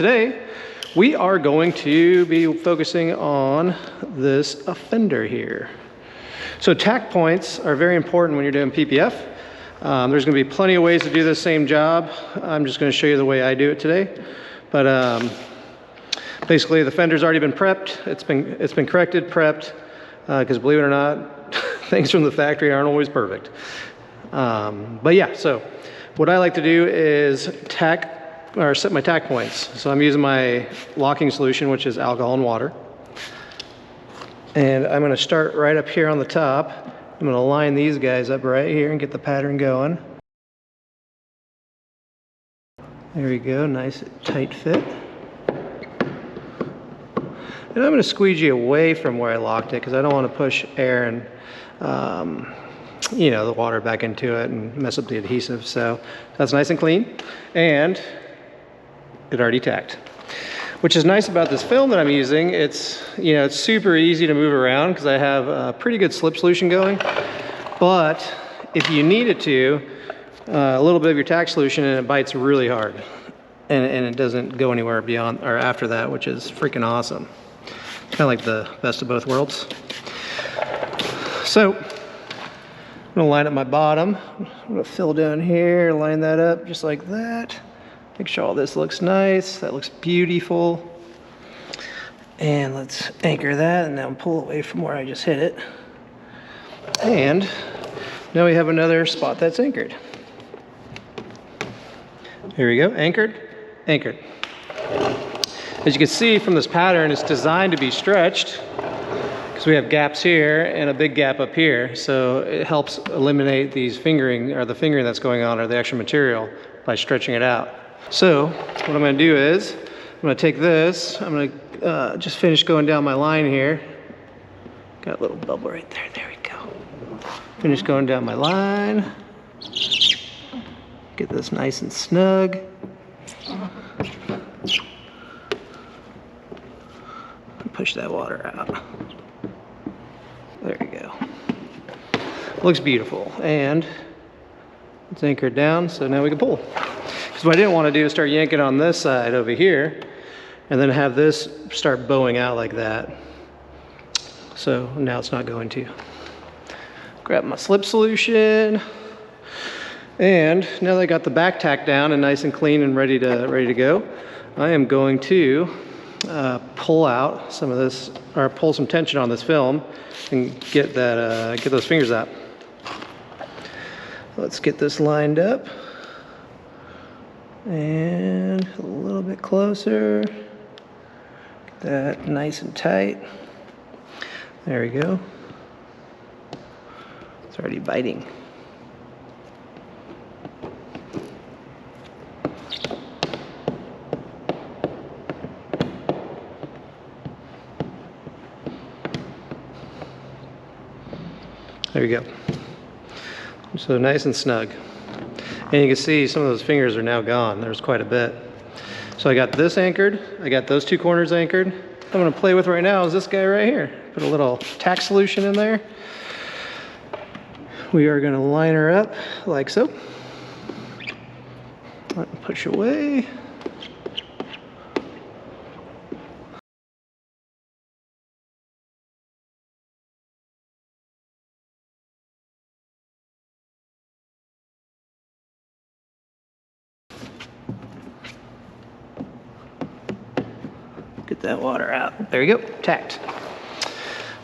Today, we are going to be focusing on this Fender here. So tack points are very important when you're doing PPF. There's going to be plenty of ways to do the same job. I'm just going to show you the way I do it today. But basically, the fender's already been prepped. It's been corrected, prepped, because believe it or not, things from the factory aren't always perfect. But yeah, so what I like to do is set my tack points. So I'm using my locking solution, which is alcohol and water. And I'm going to start right up here on the top. I'm going to line these guys up right here and get the pattern going. There we go, nice tight fit. And I'm going to squeegee away from where I locked it because I don't want to push air and the water back into it and mess up the adhesive. So that's nice and clean. And it already tacked. Which is nice about this film that I'm using. It's super easy to move around because I have a pretty good slip solution going. But if you needed to, a little bit of your tack solution and it bites really hard. And it doesn't go anywhere beyond or after that, which is freaking awesome. It's kind of like the best of both worlds. So I'm gonna line up my bottom. I'm gonna fill down here, line that up just like that. Make sure all this looks nice. That looks beautiful. And let's anchor that and then pull away from where I just hit it. And now we have another spot that's anchored. Here we go, anchored, anchored. As you can see from this pattern, it's designed to be stretched because we have gaps here and a big gap up here. So it helps eliminate these fingering or the fingering that's going on or the extra material by stretching it out. So what I'm going to do is I'm going to take this, I'm going to just finish going down my line here. Got a little bubble right there. There we go. Finish going down my line. Get this nice and snug. Push that water out. There we go. Looks beautiful. And it's anchored down, so now we can pull. Because what I didn't want to do is start yanking on this side over here and then have this start bowing out like that. So now it's not going to. Grab my slip solution. And now that I got the back tack down and nice and clean and ready to go, I am going to pull out some of this, or pull some tension on this film and get those fingers out. Let's get this lined up. And a little bit closer. Get that nice and tight. There we go. It's already biting. There we go. So nice and snug. And you can see some of those fingers are now gone. There's quite a bit. So I got this anchored. I got those two corners anchored. I'm going to play with right now is this guy right here. Put a little tack solution in there. We are going to line her up like so. Push away. Get that water out. There you go, tacked.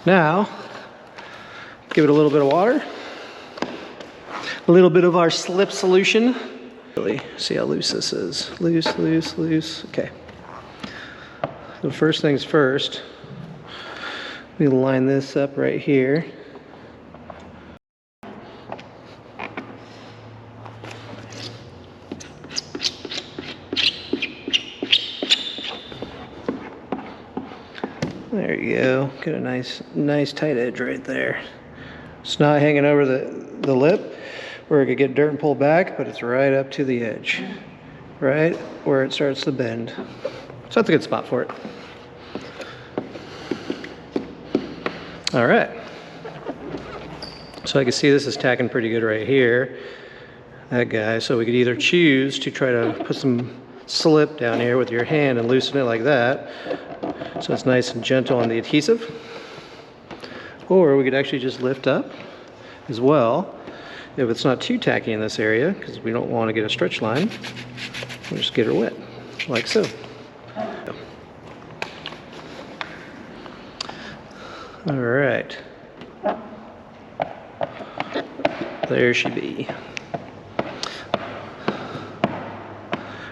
Now, give it a little bit of water. A little bit of our slip solution. Really see how loose this is. Loose, loose, loose. Okay. So first things first, we line this up right here. There you go. Get a nice tight edge right there. It's not hanging over the lip where it could get dirt and pull back, but it's right up to the edge, right where it starts to bend. So that's a good spot for it. All right. So I can see this is tacking pretty good right here. That guy. So we could either choose to try to put some slip down here with your hand and loosen it like that, so it's nice and gentle on the adhesive. Or we could actually just lift up as well if it's not too tacky in this area, because we don't want to get a stretch line. We'll just get her wet, like so. All right, there she be.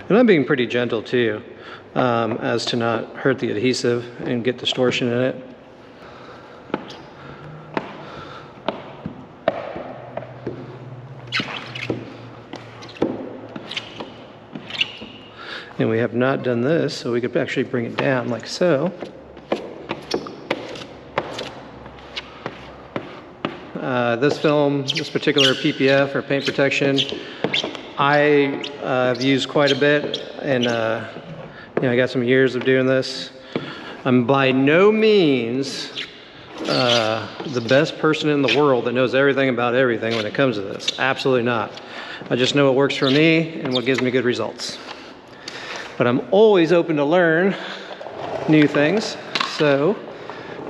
And I'm being pretty gentle too, as to not hurt the adhesive and get distortion in it. And we have not done this, so we could actually bring it down like so. This film, this particular PPF or paint protection, I have used quite a bit, and I got some years of doing this. I'm by no means the best person in the world that knows everything about everything when it comes to this. Absolutely not. I just know what works for me and what gives me good results. But I'm always open to learn new things. So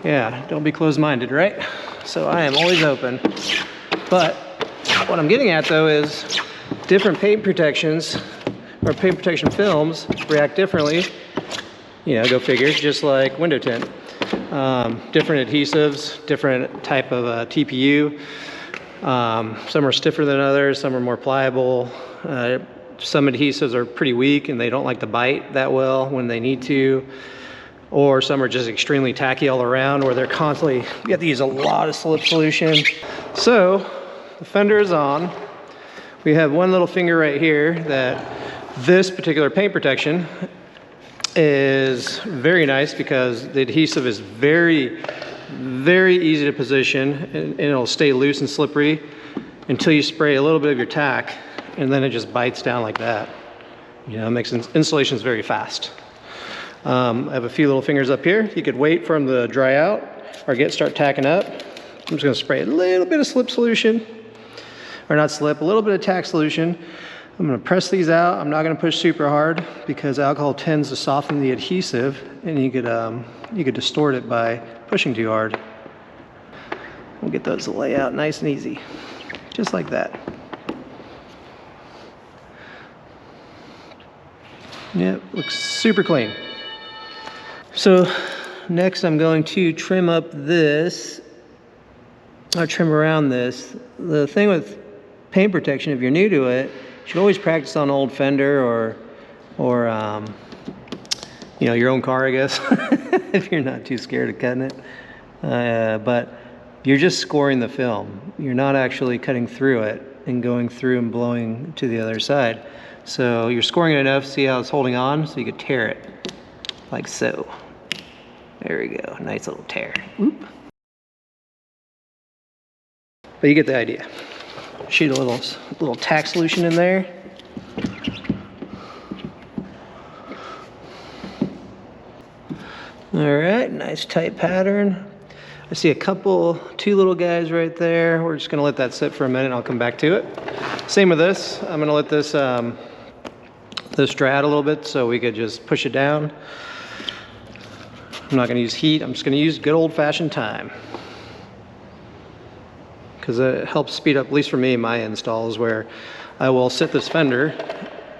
yeah, don't be closed-minded, right? So I am always open. But what I'm getting at though is different paint protections or paint protection films react differently. You know, go figure, just like window tint. Different adhesives, different type of TPU. Some are stiffer than others, some are more pliable. Some adhesives are pretty weak and they don't like to bite that well when they need to. Or some are just extremely tacky all around where they're constantly, you have to use a lot of slip solution. So the fender is on. We have one little finger right here that this particular paint protection is very nice because the adhesive is very, very easy to position, and it'll stay loose and slippery until you spray a little bit of your tack, and then it just bites down like that. You know, it makes installations very fast. I have a few little fingers up here. You could wait for them to dry out or start tacking up. I'm just gonna spray a little bit of slip solution, or not slip, a little bit of tack solution. I'm gonna press these out. I'm not gonna push super hard because alcohol tends to soften the adhesive, and you could distort it by pushing too hard. We'll get those to lay out nice and easy, just like that. Yep, looks super clean. So next I'm going to trim up this, or trim around this. The thing with paint protection, if you're new to it, you should always practice on old Fender or you know, your own car, I guess, if you're not too scared of cutting it. But you're just scoring the film. You're not actually cutting through it and going through and blowing to the other side. So you're scoring it enough, see how it's holding on, so you could tear it, like so. There we go, nice little tear. Oop. But you get the idea. Shoot a little tack solution in there. All right, nice tight pattern. I see two little guys right there. We're just gonna let that sit for a minute and I'll come back to it. Same with this. I'm gonna let this dry out a little bit so we could just push it down. I'm not gonna use heat, I'm just gonna use good old-fashioned time. Because it helps speed up, at least for me, my installs, where I will sit this fender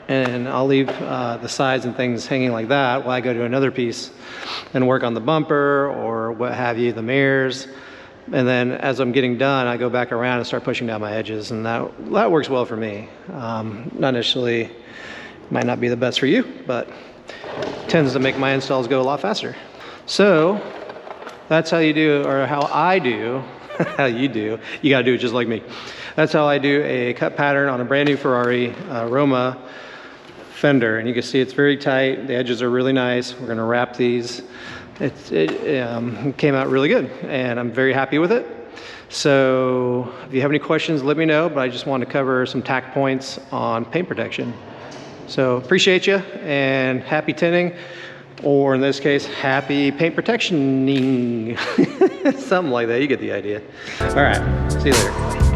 and I'll leave the sides and things hanging like that while I go to another piece and work on the bumper or what have you, the mirrors. And then as I'm getting done, I go back around and start pushing down my edges, and that works well for me. Not necessarily, might not be the best for you, but tends to make my installs go a lot faster. So that's how you do, or how I do, how you do. You gotta do it just like me. That's how I do a cut pattern on a brand new Ferrari Roma fender, and you can see it's very tight. The edges are really nice. We're gonna wrap these. It came out really good, and I'm very happy with it. So if you have any questions, let me know, but I just want to cover some tack points on paint protection. So appreciate you, and happy tinting, or in this case, happy paint protectioning. Something like that, you get the idea. All right, see you later.